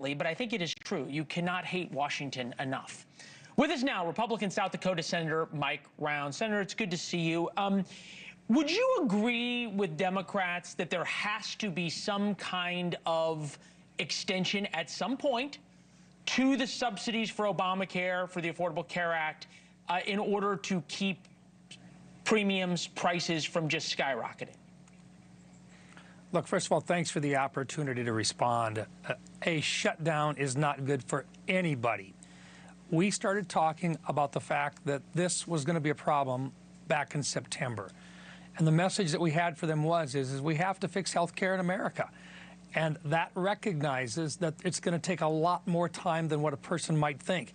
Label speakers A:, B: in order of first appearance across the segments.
A: but I think it is true. You cannot hate Washington enough. With us now, Republican South Dakota Senator Mike Rounds. Senator, it's good to see you. Would you agree with Democrats that there has to be some kind of extension at some point to the subsidies for Obamacare, for the Affordable Care Act, in order to keep premiums, prices from just skyrocketing?
B: Look, first of all, thanks for the opportunity to respond. A shutdown is not good for anybody. We started talking about the fact that this was going to be a problem back in September. And the message that we had for them was we have to fix health care in America. And that recognizes that it's going to take a lot more time than what a person might think.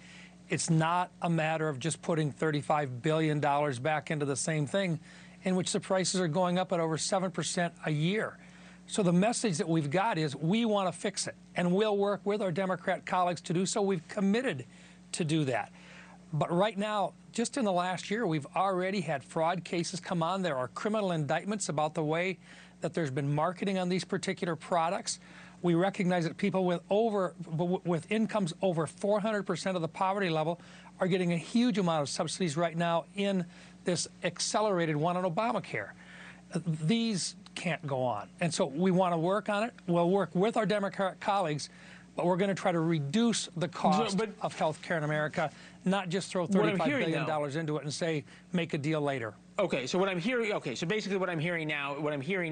B: It's not a matter of just putting $35 billion back into the same thing, in which the prices are going up at over 7% a year. So the message that we've got is we want to fix it, and we'll work with our Democrat colleagues to do so. We've committed to do that. But right now, just in the last year, we've already had fraud cases come on. There are criminal indictments about the way that there's been marketing on these particular products. We recognize that people with incomes over 400% of the poverty level are getting a huge amount of subsidies right now in this accelerated one on Obamacare. These can't go on. And so we want to work on it. We'll work with our Democrat colleagues, but we're going to try to reduce the cost of health care in America, not just throw $35 billion into it and say, make a deal later.
A: Okay, so what I'm hearing, so basically what I'm hearing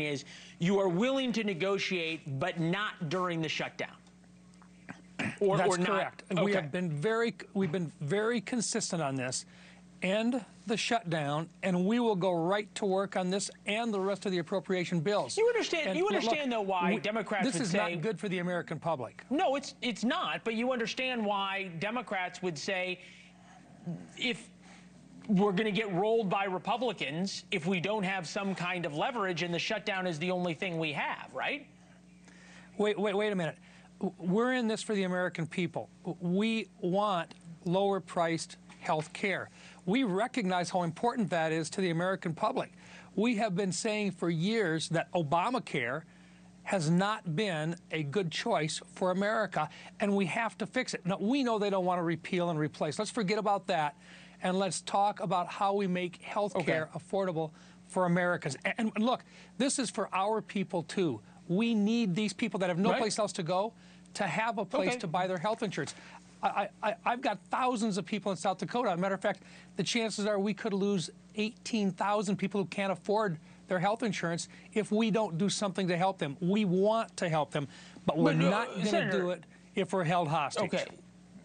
A: is you are willing to negotiate, but not during the shutdown.
B: That's correct. And we've been very consistent on this. End the shutdown, and we will go right to work on this and the rest of the appropriation bills.
A: You understand, though, why Democrats would say...
B: This is not good for the American public.
A: No, it's not, but you understand why Democrats would say, if we're going to get rolled by Republicans if we don't have some kind of leverage, and the shutdown is the only thing we have, right?
B: Wait a minute. We're in this for the American people. We want lower-priced health care. We recognize how important that is to the American public. We have been saying for years that Obamacare has not been a good choice for America, and we have to fix it. Now, we know they don't want to repeal and replace. Let's forget about that, and let's talk about how we make health care affordable for Americans. And look, this is for our people, too. We need these people that have no place else to go to have a place to buy their health insurance. I've got thousands of people in South Dakota. As a matter of fact, the chances are we could lose 18,000 people who can't afford their health insurance if we don't do something to help them. We want to help them, but we're not going to do it if we're held hostage.
A: Okay,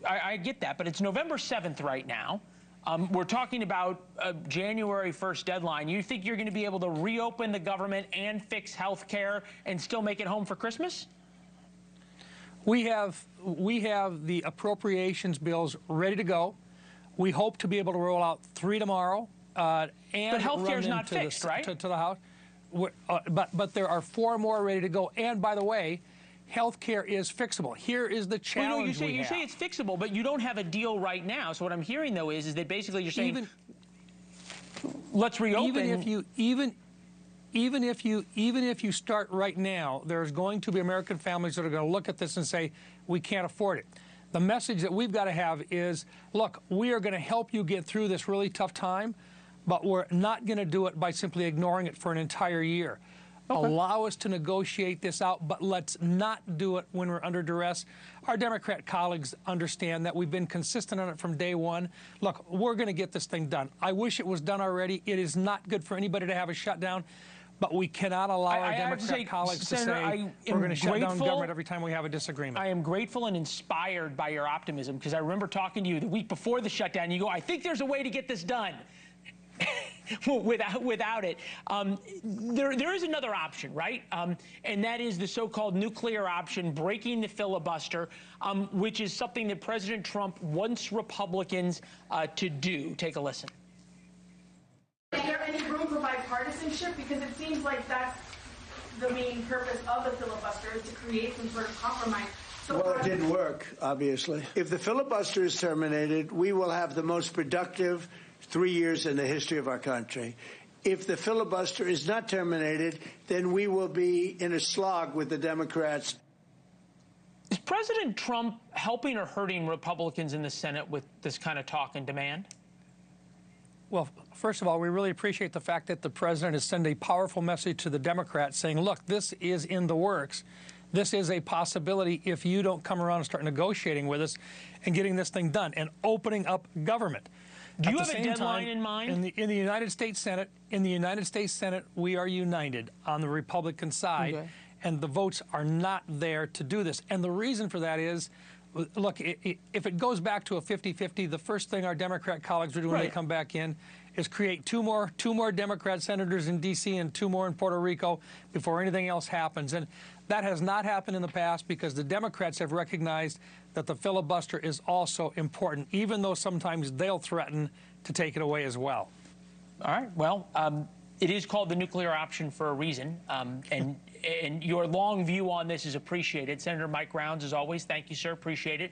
A: I get that, but it's November 7th right now. We're talking about a January 1st deadline. You think you're going to be able to reopen the government and fix health care and still make it home for Christmas?
B: We have the appropriations bills ready to go. We hope to be able to roll out 3 tomorrow, and
A: but health care is not fixed, right?
B: To the House. But there are 4 more ready to go. And by the way, health care is fixable. Here is the challenge.
A: You say it's fixable, but you don't have a deal right now. So what I'm hearing though is that basically you're saying let's reopen.
B: Even if you start right now, there's going to be American families that are going to look at this and say, we can't afford it. The message that we've got to have is, look, we are going to help you get through this really tough time, but we're not going to do it by simply ignoring it for an entire year. Allow us to negotiate this out, but let's not do it when we're under duress. Our Democrat colleagues understand that. We've been consistent on it from day one. Look, we're going to get this thing done. I wish it was done already. It is not good for anybody to have a shutdown. But we cannot allow our Democrat colleagues to say we're going to shut down government every time we have a disagreement.
A: I am grateful and inspired by your optimism, because I remember talking to you the week before the shutdown. You go, I think there's a way to get this done without it. There is another option, right? And that is the so-called nuclear option, breaking the filibuster, which is something that President Trump wants Republicans to do. Take a listen.
C: Is there any room for bipartisanship? Because it seems like that's the main purpose of the filibuster, is to create some sort of compromise. So
D: well, it didn't work, obviously. If the filibuster is terminated, we will have the most productive 3 years in the history of our country. If the filibuster is not terminated, then we will be in a slog with the Democrats.
A: Is President Trump helping or hurting Republicans in the Senate with this kind of talk and demand?
B: Well, first of all, we really appreciate the fact that the president has sent a powerful message to the Democrats saying, look, this is in the works. This is a possibility if you don't come around and start negotiating with us and getting this thing done and opening up government.
A: Do you have a deadline in mind?
B: In the United States Senate, we are united on the Republican side, okay, and the votes are not there to do this. And the reason for that is, look, if it goes back to a 50-50, the first thing our Democrat colleagues will do when they come back in is create two more Democrat senators in D.C. and 2 more in Puerto Rico before anything else happens. And that has not happened in the past because the Democrats have recognized that the filibuster is also important, even though sometimes they'll threaten to take it away as well.
A: All right. Well, it is called the nuclear option for a reason, and your long view on this is appreciated. Senator Mike Rounds, as always, thank you, sir. Appreciate it.